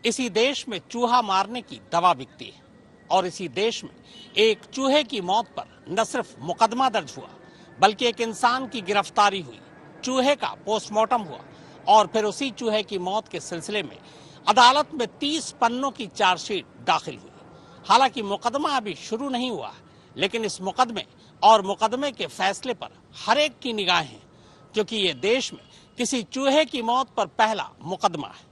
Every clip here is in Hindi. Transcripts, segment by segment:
इसी देश में चूहा मारने की दवा बिकती है और इसी देश में एक चूहे की मौत पर न सिर्फ मुकदमा दर्ज हुआ बल्कि एक इंसान की गिरफ्तारी हुई, चूहे का पोस्टमार्टम हुआ और फिर उसी चूहे की मौत के सिलसिले में अदालत में 30 पन्नों की चार्जशीट दाखिल हुई। हालांकि मुकदमा अभी शुरू नहीं हुआ, लेकिन इस मुकदमे और मुकदमे के फैसले पर हर एक की निगाहें हैं, क्योंकि ये देश में किसी चूहे की मौत पर पहला मुकदमा है।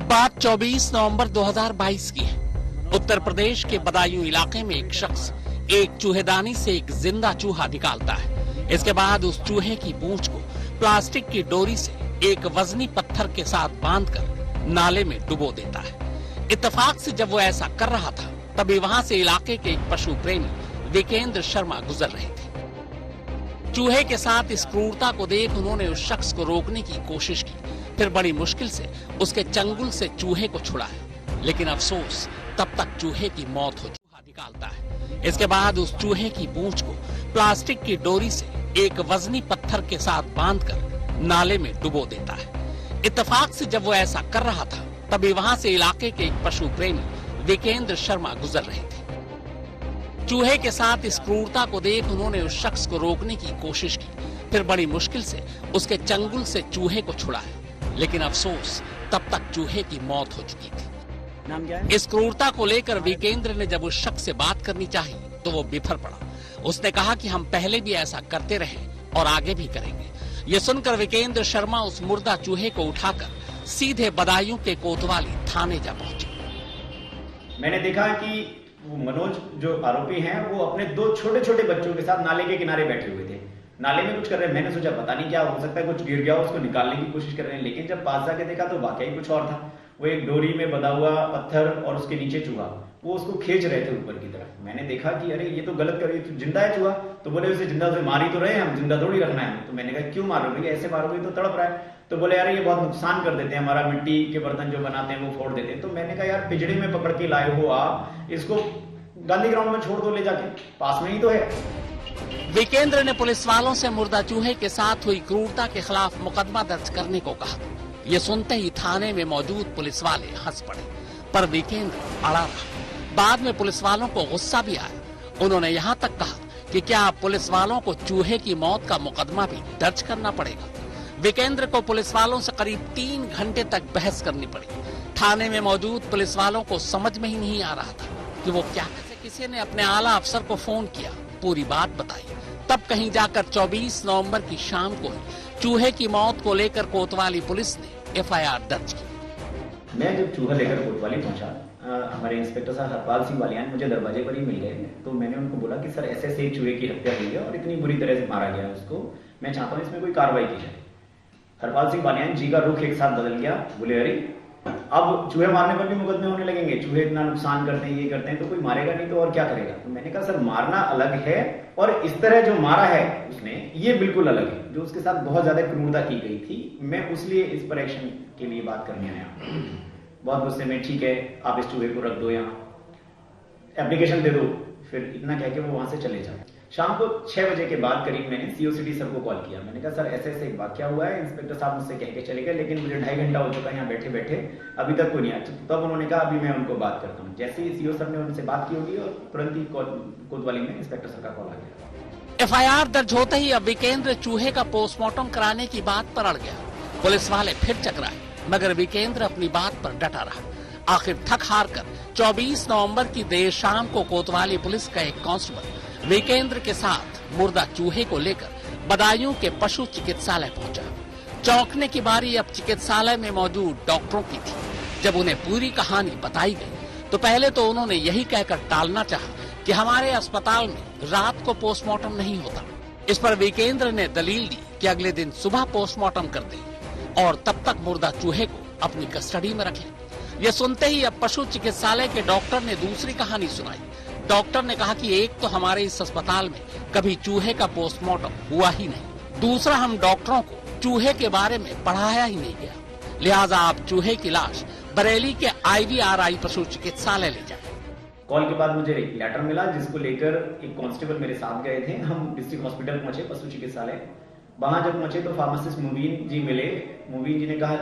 बात 24 नवंबर 2022 की है। उत्तर प्रदेश के बदायूं इलाके में एक शख्स एक चूहेदानी से एक जिंदा चूहा निकालता है। इसके बाद उस चूहे की पूंछ को प्लास्टिक की डोरी से एक वजनी पत्थर के साथ बांधकर नाले में डुबो देता है। इत्तेफाक से जब वो ऐसा कर रहा था, तभी वहां से इलाके के एक पशु प्रेमी विकेंद्र शर्मा गुजर रहे थे। चूहे के साथ इस क्रूरता को देख उन्होंने उस शख्स को रोकने की कोशिश की, फिर बड़ी मुश्किल से उसके चंगुल से चूहे को छुड़ाया, लेकिन अफसोस तब तक चूहे की मौत हो। चूहा निकालता है। इसके बाद उस चूहे की पूंछ को प्लास्टिक की डोरी से एक वजनी पत्थर के साथ बांधकर नाले में डुबो देता है। इत्तेफाक से जब वो ऐसा कर रहा था, तभी वहां से इलाके के एक पशु प्रेमी विकेंद्र शर्मा गुजर रहे थे। चूहे के साथ इस क्रूरता को देख उन्होंने उस शख्स को रोकने की कोशिश की, फिर बड़ी मुश्किल से उसके चंगुल से चूहे को छुड़ाया, लेकिन अफसोस तब तक चूहे की मौत हो चुकी थी। नाम क्या है? इस क्रूरता को लेकर विकेंद्र ने जब उस शख्स से बात करनी चाही तो वो बिफर पड़ा। उसने कहा कि हम पहले भी ऐसा करते रहे और आगे भी करेंगे। ये सुनकर विकेंद्र शर्मा उस मुर्दा चूहे को उठाकर सीधे बदायूं के कोतवाली थाने जा पहुंचे। मैंने देखा कि वो मनोज जो आरोपी हैं वो अपने 2 छोटे छोटे बच्चों के साथ नाले के किनारे बैठे हुए थे। नाले में कुछ कर रहे हैं। मैंने सोचा पता नहीं क्या हो सकता है, कुछ गिर गया, उसको निकालने की कोशिश कर रहे हैं। लेकिन जब पास जाके देखा तो वाकई कुछ और था। वो एक डोरी में बंधा हुआ पत्थर और उसके नीचे चूहा, वो उसको खींच रहे थे ऊपर की तरफ। मैंने देखा कि अरे ये तो गलत कर रही है, जिंदा है चूहा। तो बोले उसे जिंदा से मार ही तो रहे हैं हम, जिंदा थोड़ी रखना है। तो मैंने कहा क्यों मार रहे हो भैया, ऐसे मारोगे तो तड़प रहा है। तो बोले यार ये बहुत नुकसान कर देते हैं, हमारा मिट्टी के बर्तन जो बनाते हैं वो फोड़ देते हैं। तो मैंने कहा यार पिंजड़े में पकड़ के लाए हो आप, इसको गांधी ग्राउंड में छोड़ दो ले जाके, पास में ही तो है। विकेंद्र ने पुलिस वालों से मुर्दा चूहे के साथ हुई क्रूरता के खिलाफ मुकदमा दर्ज करने को कहा। ये सुनते ही थाने में मौजूद पुलिस वाले हंस पड़े, पर विकेंद्र अड़ा रहा। बाद में पुलिस वालों को गुस्सा भी आया। उन्होंने यहाँ तक कहा कि क्या पुलिस वालों को चूहे की मौत का मुकदमा भी दर्ज करना पड़ेगा। विकेंद्र को पुलिस वालों से करीब 3 घंटे तक बहस करनी पड़ी। थाने में मौजूद पुलिस वालों को समझ में ही नहीं आ रहा था कि वो क्या। किसी ने अपने आला अफसर को फोन किया, पूरी बात बताई। तब कहीं जाकर 24 नवंबर की शाम को चूहे की मौत को लेकर कोतवाली पुलिस ने FIR दर्ज की। मैं जब चूहा लेकर कोतवाली पहुंचा, हमारे इंस्पेक्टर साहब हरपाल सिंह वालियान मुझे दरवाजे पर ही मिल गए। तो मैंने उनको बोला कि सर ऐसे एक चूहे की हत्या हुई है और इतनी बुरी तरह से मारा गया है उसको, मैं चाहता हूँ इसमें कोई कार्रवाई की जाए। हरपाल सिंह वालियान जी का रुख एक साथ बदल गया। बोले अरे अब चूहे मारने पर भी मुकदमे होने लगेंगे, चूहे इतना नुकसान करते हैं, ये करते हैं, तो कोई मारेगा नहीं तो और क्या करेगा। तो मैंने कहा सर मारना अलग है और इस तरह जो मारा है उसने ये बिल्कुल अलग है। जो उसके साथ बहुत ज्यादा क्रूरता की गई थी, मैं उसलिए इस पर एक्शन के लिए बात करने आया। बहुत गुस्से में, ठीक है आप इस चूहे को रख दो, यहाँ एप्लीकेशन दे दो, फिर इतना कह के वो वहां से चले जाए। शाम को 6 बजे के बाद करीब मैंने COCD सर को कॉल किया। मैंने कहा सर ऐसे ऐसे एक वाकया हुआ है, इंस्पेक्टर साहब मुझसे कह के चले गए, लेकिन मुझे 2.5 घंटा हो चुका है यहाँ बैठे बैठे, अभी तक कोई नहीं आया। तब उन्होंने कहा अभी मैं उनको बात करता हूँ। जैसे ही CO सर ने उनसे बात की होगी और तुरंत ही कोतवाली में इंस्पेक्टर सर का कॉल आ गया। FIR दर्ज होते ही अब विकेंद्र चूहे का पोस्टमार्टम कराने की बात पर अड़ गया। पुलिस वाले फिर चकराए, मगर विकेंद्र अपनी बात पर डटा रहा। आखिर थक हार कर 24 नवंबर की देर शाम को कोतवाली पुलिस का एक कांस्टेबल विकेंद्र के साथ मुर्दा चूहे को लेकर बदायूं के पशु चिकित्सालय पहुंचा। चौंकने की बारी अब चिकित्सालय में मौजूद डॉक्टरों की थी। जब उन्हें पूरी कहानी बताई गई तो पहले तो उन्होंने यही कहकर टालना चाहा कि हमारे अस्पताल में रात को पोस्टमार्टम नहीं होता। इस पर विकेंद्र ने दलील दी कि अगले दिन सुबह पोस्टमार्टम कर दें और तब तक मुर्दा चूहे को अपनी कस्टडी में रखें। यह सुनते ही अब पशु चिकित्सालय के डॉक्टर ने दूसरी कहानी सुनाई। डॉक्टर ने कहा कि एक तो हमारे इस अस्पताल में कभी चूहे का पोस्टमार्टम हुआ ही नहीं, दूसरा हम डॉक्टरों को चूहे के बारे में पढ़ाया ही नहीं गया। लिहाजा आप चूहे की लाश बरेली के IVRI पशु चिकित्सालय ले जाए। कॉल के बाद मुझे एक लेटर मिला जिसको लेकर एक कांस्टेबल मेरे साथ गए थे। हम डिस्ट्रिक्ट हॉस्पिटल पहुंचे, पशु चिकित्सालय। वहां जब पहुंचे तो फार्मासिस्ट मुबीन जी मिले। मुबीन जी ने कहा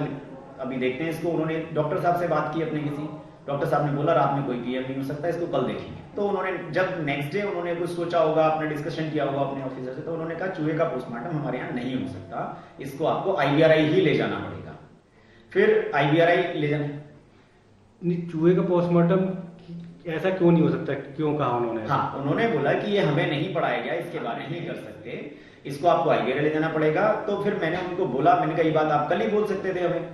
अभी देखते हैं इसको। उन्होंने डॉक्टर साहब से बात की अपने किसी डॉक्टर साहब ने बोला रात में कोई पीएम नहीं हो सकता, इसको कल देखेंगे। तो उन्होंने जब नेक्स्ट डे उन्होंने कुछ सोचा होगा, अपने डिस्कशन किया होगा अपने ऑफिसर से, तो उन्होंने कहा चूहे का पोस्टमार्टम हमारे यहाँ नहीं हो सकता, इसको आपको IVRI ही ले जाना पड़ेगा। फिर IVRI ले जाने। चूहे का पोस्टमार्टम ऐसा क्यों नहीं हो सकता, क्यों कहा उन्होंने? हाँ, उन्होंने बोला कि ये हमें नहीं पढ़ाया गया, इसके बारे में नहीं कर सकते, इसको आपको IVRI ले जाना पड़ेगा। तो फिर मैंने उनको बोला, मैंने कहा ये बात आप कल ही बोल सकते थे, हमें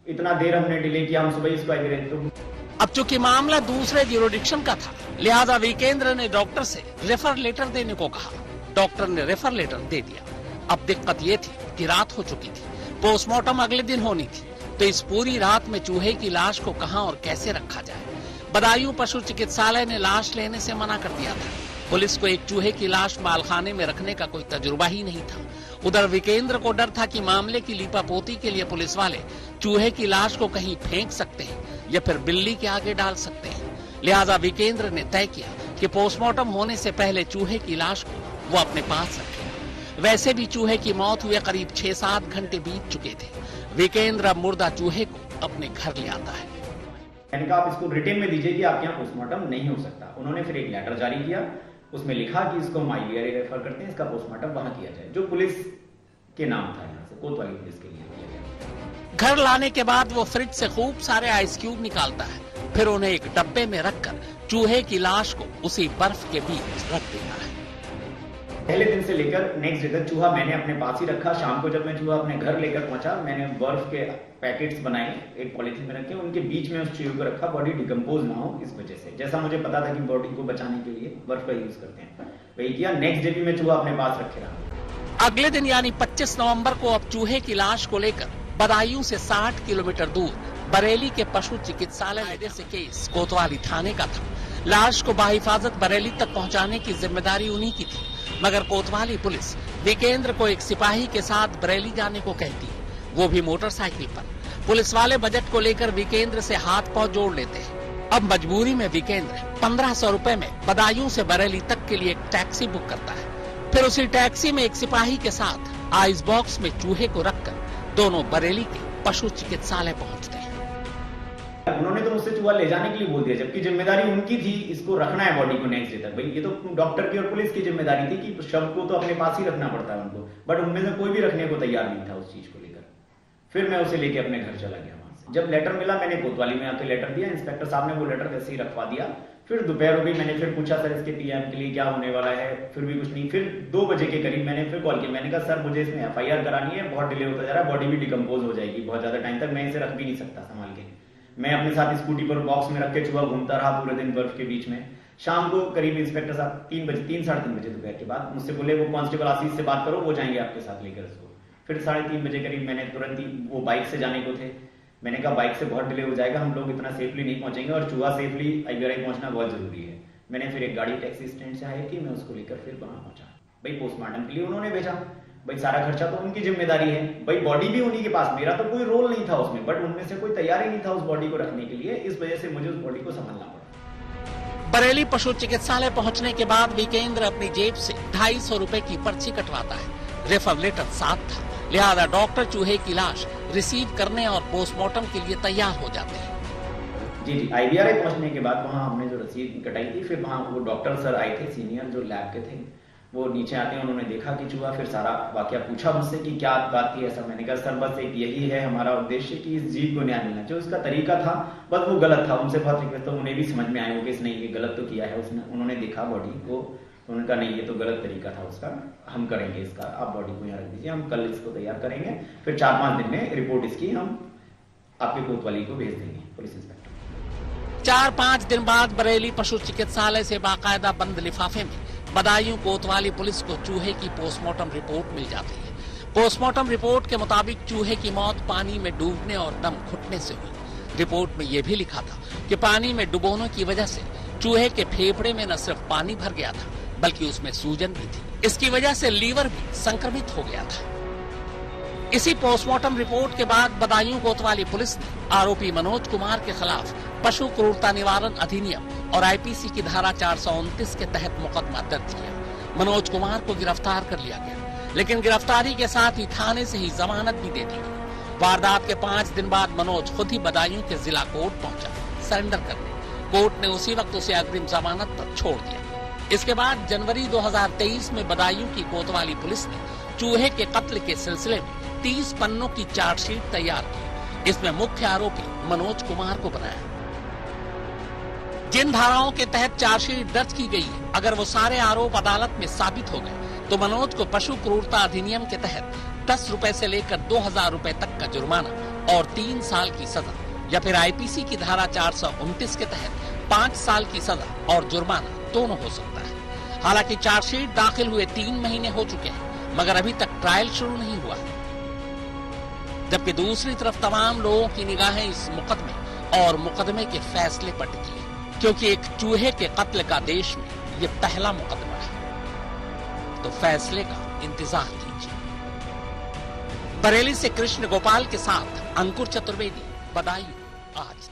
इतना देर हमने डिले किया, हम सुबह इसको IVRI। तो अब चूंकि मामला दूसरे ज्यूरिडिक्शन का था, लिहाजा विकेंद्र ने डॉक्टर से रेफर लेटर देने को कहा। डॉक्टर ने रेफर लेटर दे दिया। अब दिक्कत ये थी कि रात हो चुकी थी, पोस्टमार्टम अगले दिन होनी थी, तो इस पूरी रात में चूहे की लाश को कहां और कैसे रखा जाए। बदायूं पशु चिकित्सालय ने लाश लेने से मना कर दिया था। पुलिस को एक चूहे की लाश मालखाने में रखने का कोई तजुर्बा ही नहीं था। उधर विकेंद्र को डर था कि मामले की लीपापोती के लिए पुलिस वाले चूहे की लाश को कहीं फेंक सकते हैं या फिर बिल्ली के आगे डाल सकते हैं। लिहाजा विकेंद्र ने तय किया कि पोस्टमार्टम होने से पहले चूहे की लाश को वो अपने पास रखेगा। वैसे भी चूहे की मौत हुए करीब 6-7 घंटे बीत चुके थे। विकेंद्र अब मुर्दा चूहे को अपने घर ले आता है। मैंने कहा आप इसको रिटेन में दीजिए कि आपके यहाँ पोस्टमार्टम नहीं हो सकता। उन्होंने फिर एक लेटर जारी किया, उसमें लिखा कि इसको हम IVRI रेफर करते हैं, इसका पोस्टमार्टम वहां किया जाए, जो पुलिस के नाम था, यहाँ से कोतवाली पुलिस के लिए किया गया। घर लाने के बाद वो फ्रिज से खूब सारे आइस क्यूब निकालता है, फिर उन्हें एक डब्बे में रखकर चूहे की लाश को उसी बर्फ के बीच रख देता है। पहले दिन से लेकर नेक्स्ट डे तक चूहा मैंने अपने पास ही रखा। शाम को जब मैं चूहा अपने घर लेकर पहुंचा, मैंने बर्फ के पैकेट्स बनाए, एक पॉलिथीन में रखे, उनके बीच में उस चूहे को रखा, बॉडी डिकम्पोज ना हो इस वजह से। जैसा मुझे पता था कि बॉडी को बचाने के लिए बर्फ का यूज करते हैं, वही किया। नेक्स्ट डे भी मैं चूहा अपने पास रखे रहा। अगले दिन यानी 25 नवंबर को अब चूहे की लाश को लेकर बदायूं से 60 किलोमीटर दूर बरेली के पशु चिकित्सालय में से केस कोतवाली थाने का था। लाश को बाहिफाजत बरेली तक पहुंचाने की जिम्मेदारी उन्हीं की थी, मगर कोतवाली पुलिस विकेंद्र को एक सिपाही के साथ बरेली जाने को कहती है, वो भी मोटरसाइकिल पर। पुलिस वाले बजट को लेकर विकेंद्र से हाथ पांव जोड़ लेते हैं। अब मजबूरी में विकेंद्र 1500 रुपए में बदायूं से बरेली तक के लिए एक टैक्सी बुक करता है। फिर उसी टैक्सी में एक सिपाही के साथ आइस बॉक्स में चूहे को रखकर दोनों बरेली के पशु चिकित्सालय पहुंचते हैं। उन्होंने तो मुझसे चूहा ले जाने के लिए बोल दिया, जबकि जिम्मेदारी उनकी थी इसको रखना है बॉडी को नेक्स्ट डे तक। भाई ये तो डॉक्टर की और पुलिस की जिम्मेदारी थी कि शव को तो अपने पास ही रखना पड़ता है उनको, बट उनमें से कोई भी रखने को तैयार नहीं था उस चीज को लेकर। फिर मैं उसे लेके अपने घर चला गया। वहां से जब लेटर मिला, मैंने कोतवाली में आके लेटर दिया। इंस्पेक्टर साहब ने वो लेटर वैसे ही रखवा दिया। फिर दोपहर हो गई, मैंने फिर पूछा सर इसके PM के लिए क्या होने वाला है, फिर भी कुछ नहीं। फिर 2 बजे के करीब मैंने फिर कॉल किया। मैंने कहा सर मुझे इसमें FIR करानी है, बहुत डिले होता जा रहा है, बॉडी भी डिकम्पोज हो जाएगी बहुत ज्यादा टाइम तक, मैं इसे रख भी नहीं सकता संभाल के। मैं अपने साथ स्कूटी पर बॉक्स में रख के चूहा घूमता रहा पूरे दिन बर्फ के बीच में। शाम को करीब इंस्पेक्टर साहब 3 साढ़े 3 बजे दोपहर के बाद मुझसे बोले वो कांस्टेबल आशीष से बात करो, वो जाएंगे आपके साथ लेकर इसको। फिर 3:30 बजे करीब मैंने तुरंत ही, वो बाइक से जाने को थे, मैंने कहा बाइक से बहुत डिले हो जाएगा, हम लोग इतना सेफली नहीं पहुंचेंगे और चूहा सेफली IVRI पहुंचना बहुत जरूरी है। मैंने फिर एक गाड़ी टैक्सी स्टैंड से हायर की, मैं उसको लेकर फिर वहां पहुंचा। भाई पोस्टमार्टम के लिए उन्होंने भेजा, भाई सारा खर्चा तो उनकी जिम्मेदारी है, भाई बॉडी भी उन्हीं के पास, मेरा तो कोई रोल नहीं था उसमें, बट उनमें से कोई तैयारी नहीं था उस बॉडी को रखने के लिए, इस वजह से मुझे उस बॉडी को संभालना पड़ा। बरेली पशु चिकित्सालय पहुंचने के बाद विकेंद्र अपनी जेब से 250 रुपए की पर्ची कटवाता है। रेफर लेटर साथ था, लिहाजा डॉक्टर चूहे की लाश रिसीव करने और पोस्टमार्टम के लिए तैयार हो जाते हैं। जी IVRI पहुंचने के बाद वहां हमने जो रसीद कटाई थी, फिर वहां वो डॉक्टर सर आए थे सीनियर जो लैब के थे, वो नीचे आते हैं, उन्होंने देखा कि चूहा, फिर सारा वाकया पूछा मुझसे कि क्या बात थी ऐसा। मैंने कहा सर बस एक यही है हमारा उद्देश्य कि इस जीव को न्याय मिलना, जो इसका तरीका था बस वो गलत था। उनसे बहुत रिक्वेस्ट, तो उन्हें भी समझ में आया कि नहीं ये गलत तो किया है उसने। उन्होंने देखा बॉडी को, उन्होंने कहा नहीं ये तो गलत तरीका था उसका, हम करेंगे इसका, आप बॉडी को यहाँ रख दीजिए, हम कल इसको तैयार करेंगे, फिर 4-5 दिन में रिपोर्ट इसकी हम आपके कोतवाली को भेज देंगे पुलिस इंस्पेक्टर। 4-5 दिन बाद बरेली पशु चिकित्सालय से बाकायदा बंद लिफाफे में बदायूं कोतवाली पुलिस को चूहे की पोस्टमार्टम रिपोर्ट मिल जाती है। पोस्टमार्टम रिपोर्ट के मुताबिक चूहे की मौत पानी में डूबने और दम घुटने से हुई। रिपोर्ट में यह भी लिखा था कि पानी में डुबोने की वजह से चूहे के फेफड़े में न सिर्फ पानी भर गया था, बल्कि उसमें सूजन भी थी। इसकी वजह से लीवर भी संक्रमित हो गया था। इसी पोस्टमार्टम रिपोर्ट के बाद बदायूं कोतवाली पुलिस ने आरोपी मनोज कुमार के खिलाफ पशु क्रूरता निवारण अधिनियम और आईपीसी की धारा 429 के तहत मुकदमा दर्ज किया। मनोज कुमार को गिरफ्तार कर लिया गया, लेकिन गिरफ्तारी के साथ ही थाने से ही जमानत भी दे दी गई। वारदात के 5 दिन बाद मनोज खुद ही बदायूं के जिला कोर्ट पहुंचा सरेंडर करने। कोर्ट ने उसी वक्त उसे अग्रिम जमानत पर छोड़ दिया। इसके बाद जनवरी 2023 में बदायूं की कोतवाली पुलिस ने चूहे के कत्ल के सिलसिले में 30 पन्नों की चार्जशीट तैयार की। इसमें मुख्य आरोपी मनोज कुमार को बनाया। जिन धाराओं के तहत चार्जशीट दर्ज की गई है, अगर वो सारे आरोप अदालत में साबित हो गए तो मनोज को पशु क्रूरता अधिनियम के तहत 10 रुपए से लेकर 2000 रुपए तक का जुर्माना और 3 साल की सजा, या फिर आईपीसी की धारा 429 के तहत 5 साल की सजा और जुर्माना दोनों हो सकता है। हालांकि चार्जशीट दाखिल हुए 3 महीने हो चुके हैं, मगर अभी तक ट्रायल शुरू नहीं हुआ है। जबकि दूसरी तरफ तमाम लोगों की निगाहें इस मुकदमे और मुकदमे के फैसले पर टिकी है, क्योंकि एक चूहे के कत्ल का देश में ये पहला मुकदमा है। तो फैसले का इंतजार कीजिए। बरेली से कृष्ण गोपाल के साथ अंकुर चतुर्वेदी, बदायूं आज।